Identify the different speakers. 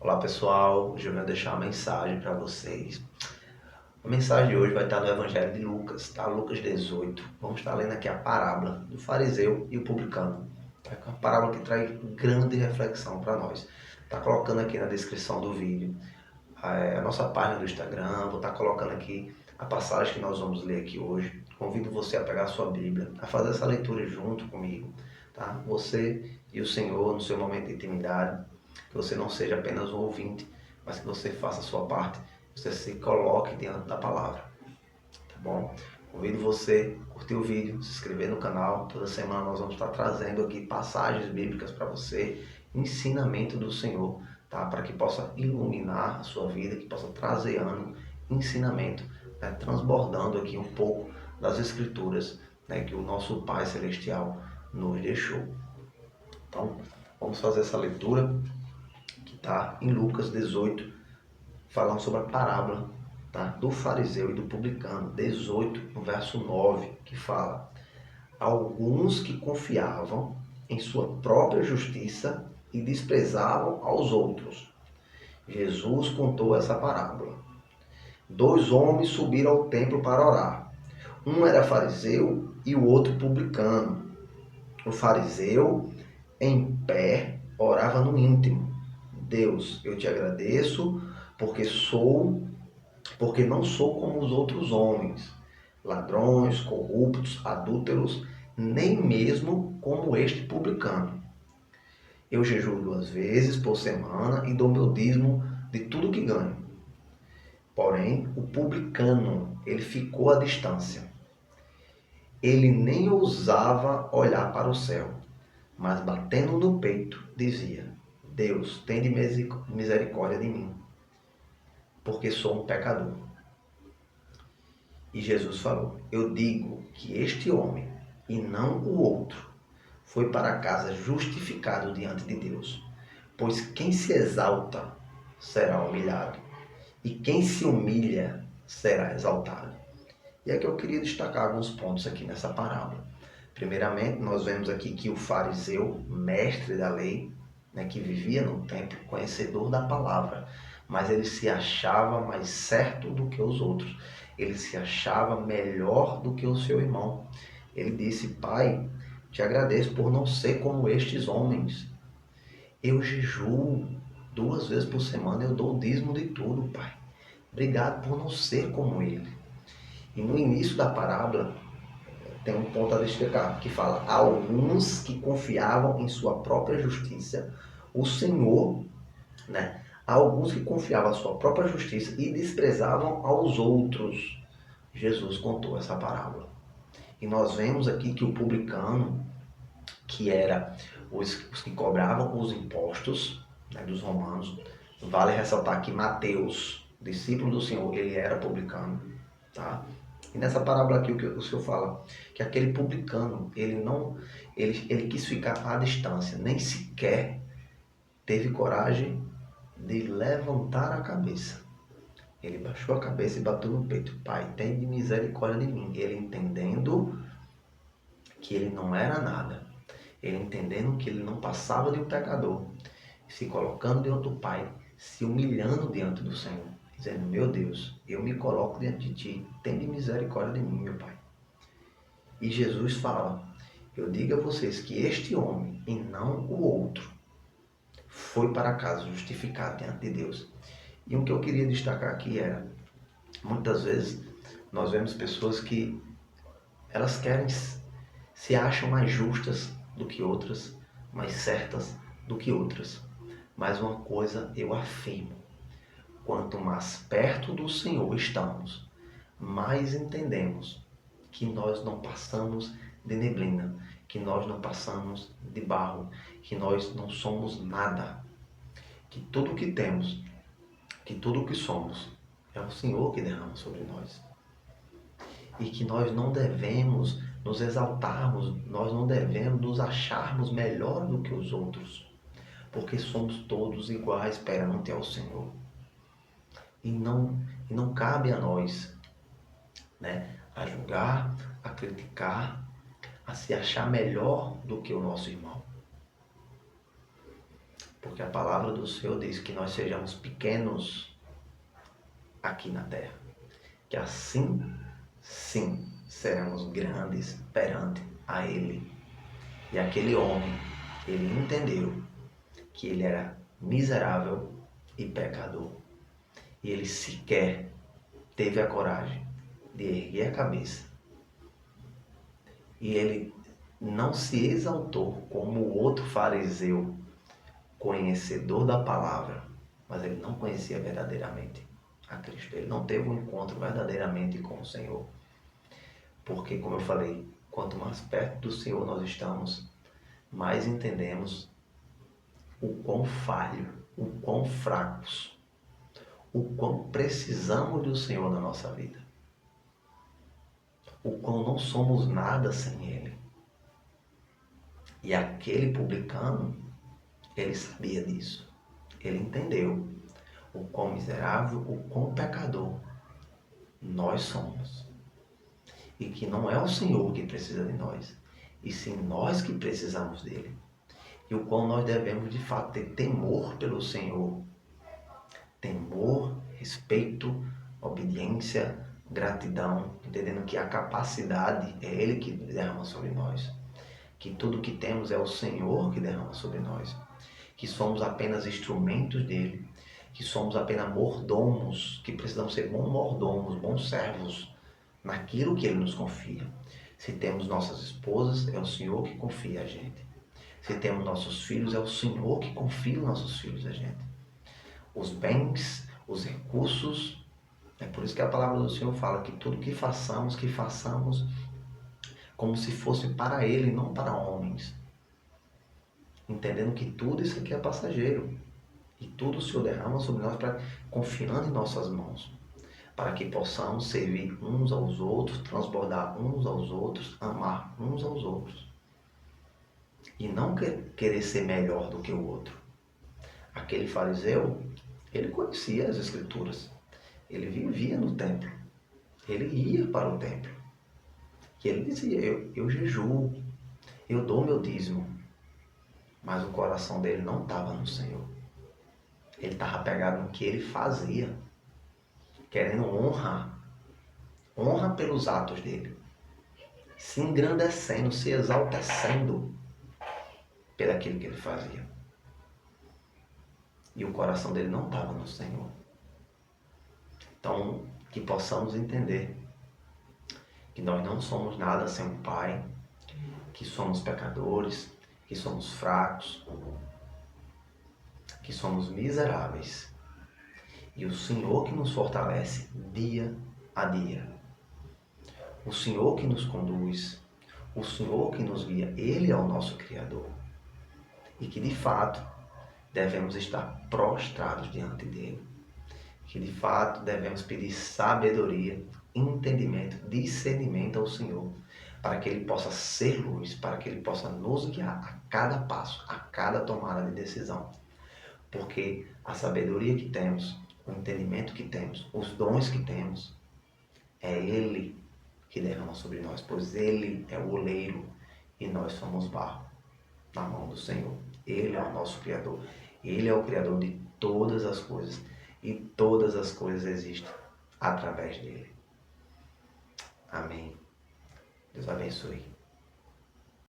Speaker 1: Olá pessoal, hoje eu venho deixar uma mensagem para vocês. A mensagem de hoje vai estar no Evangelho de Lucas, tá? Lucas 18. Vamos estar lendo aqui a parábola do fariseu e o publicano. É uma parábola que traz grande reflexão para nós. Está colocando aqui na descrição do vídeo a nossa página do Instagram, vou estar colocando aqui a passagem que nós vamos ler aqui hoje. Convido você a pegar a sua Bíblia, a fazer essa leitura junto comigo, tá? Você e o Senhor no seu momento de intimidade, que você não seja apenas um ouvinte, mas que você faça a sua parte, você se coloque diante da palavra, tá bom? Convido você a curtir o vídeo, se inscrever no canal. Toda semana nós vamos estar trazendo aqui passagens bíblicas para você, ensinamento do Senhor, tá? Para que possa iluminar a sua vida, que possa trazer ânimo, ensinamento, né? Transbordando aqui um pouco das Escrituras, né? Que o nosso Pai Celestial nos deixou. Então, vamos fazer essa leitura que está em Lucas 18, falando sobre a parábola, tá? Do fariseu e do publicano. 18, no verso 9, que fala: alguns que confiavam em sua própria justiça e desprezavam aos outros. Jesus contou essa parábola. Dois homens subiram ao templo para orar. Um era fariseu e o outro publicano. O fariseu, em pé, orava no íntimo: Deus, eu te agradeço porque não sou como os outros homens, ladrões, corruptos, adúlteros, nem mesmo como este publicano. Eu jejuo 2 vezes por semana e dou meu dízimo de tudo que ganho. Porém, o publicano, ele ficou à distância. Ele nem ousava olhar para o céu, mas batendo no peito, dizia: Deus, tende misericórdia de mim, porque sou um pecador. E Jesus falou: eu digo que este homem, e não o outro, foi para casa justificado diante de Deus. Pois quem se exalta será humilhado, e quem se humilha será exaltado. E aqui eu queria destacar alguns pontos aqui nessa parábola. Primeiramente, nós vemos aqui que o fariseu, mestre da lei, né, que vivia no templo, conhecedor da palavra, mas ele se achava mais certo do que os outros. Ele se achava melhor do que o seu irmão. Ele disse: Pai, te agradeço por não ser como estes homens. Eu jejuo 2 vezes por semana, eu dou o dízimo de tudo, Pai. Obrigado por não ser como ele. E no início da parábola, tem um ponto a destacar, que fala: alguns que confiavam em sua própria justiça, o Senhor, né? Alguns que confiavam em sua própria justiça e desprezavam aos outros. Jesus contou essa parábola. E nós vemos aqui que o publicano, que era os que cobravam os impostos, né, dos romanos, vale ressaltar que Mateus, discípulo do Senhor, ele era publicano, tá? E nessa parábola aqui o Senhor fala que aquele publicano, ele quis ficar à distância, nem sequer teve coragem de levantar a cabeça. Ele baixou a cabeça e bateu no peito: Pai, tem de misericórdia de mim. Ele entendendo que ele não era nada, ele entendendo que ele não passava de um pecador, se colocando diante do Pai, se humilhando diante do Senhor, dizendo: meu Deus, eu me coloco diante de Ti, tem de misericórdia de mim, meu Pai. E Jesus fala: eu digo a vocês que este homem, e não o outro, foi para casa justificado diante de Deus. E o que eu queria destacar aqui era: muitas vezes nós vemos pessoas que elas se acham mais justas do que outras, mais certas do que outras. Mas uma coisa eu afirmo: quanto mais perto do Senhor estamos, mais entendemos que nós não passamos de neblina, que nós não passamos de barro, que nós não somos nada, que tudo o que temos, que tudo o que somos, é o Senhor que derrama sobre nós. E que nós não devemos nos exaltarmos, nós não devemos nos acharmos melhor do que os outros, porque somos todos iguais perante ao Senhor. E não cabe a nós, né, a julgar, a criticar, a se achar melhor do que o nosso irmão. Porque a palavra do Senhor diz que nós sejamos pequenos aqui na terra. Que assim, sim, seremos grandes perante a Ele. E aquele homem, ele entendeu que ele era miserável e pecador. E ele sequer teve a coragem de erguer a cabeça. E ele não se exaltou como o outro fariseu, conhecedor da palavra, mas ele não conhecia verdadeiramente a Cristo. Ele não teve um encontro verdadeiramente com o Senhor. Porque, como eu falei, quanto mais perto do Senhor nós estamos, mais entendemos o quão falho, o quão fracos, o quão precisamos do Senhor na nossa vida. O quão não somos nada sem Ele. E aquele publicano, ele sabia disso. Ele entendeu o quão miserável, o quão pecador nós somos. E que não é o Senhor que precisa de nós, e sim nós que precisamos dele. E o qual nós devemos de fato ter temor pelo Senhor. Temor, respeito, obediência, gratidão, entendendo que a capacidade é Ele que derrama sobre nós. Que tudo que temos é o Senhor que derrama sobre nós. Que somos apenas instrumentos dele. Que somos apenas mordomos, que precisamos ser bons mordomos, bons servos naquilo que ele nos confia. Se temos nossas esposas, é o Senhor que confia a gente. Se temos nossos filhos, é o Senhor que confia os nossos filhos a gente. Os bens, os recursos, é por isso que a palavra do Senhor fala que tudo que façamos como se fosse para Ele, não para homens. Entendendo que tudo isso aqui é passageiro. E tudo o Senhor derrama sobre nós, confiando em nossas mãos. Para que possamos servir uns aos outros, transbordar uns aos outros, amar uns aos outros. E não querer ser melhor do que o outro. Aquele fariseu, ele conhecia as Escrituras. Ele vivia no templo. Ele ia para o templo. E ele dizia, eu jejuo, eu dou meu dízimo. Mas o coração dele não estava no Senhor. Ele estava pegado no que ele fazia. Querendo honra. Honra pelos atos dele. Se engrandecendo, se exaltecendo pelaquilo que ele fazia. E o coração dele não estava no Senhor. Então, que possamos entender que nós não somos nada sem o Pai, que somos pecadores, que somos fracos, que somos miseráveis. E o Senhor que nos fortalece dia a dia. O Senhor que nos conduz, o Senhor que nos guia, Ele é o nosso Criador. E que de fato devemos estar prostrados diante dele. Que de fato devemos pedir sabedoria, entendimento, discernimento ao Senhor, para que Ele possa ser luz, para que Ele possa nos guiar a cada passo, a cada tomada de decisão. Porque a sabedoria que temos, o entendimento que temos, os dons que temos, é Ele que derrama sobre nós, pois Ele é o oleiro e nós somos barro na mão do Senhor. Ele é o nosso Criador. Ele é o Criador de todas as coisas. E todas as coisas existem através dele. Amém. Deus abençoe.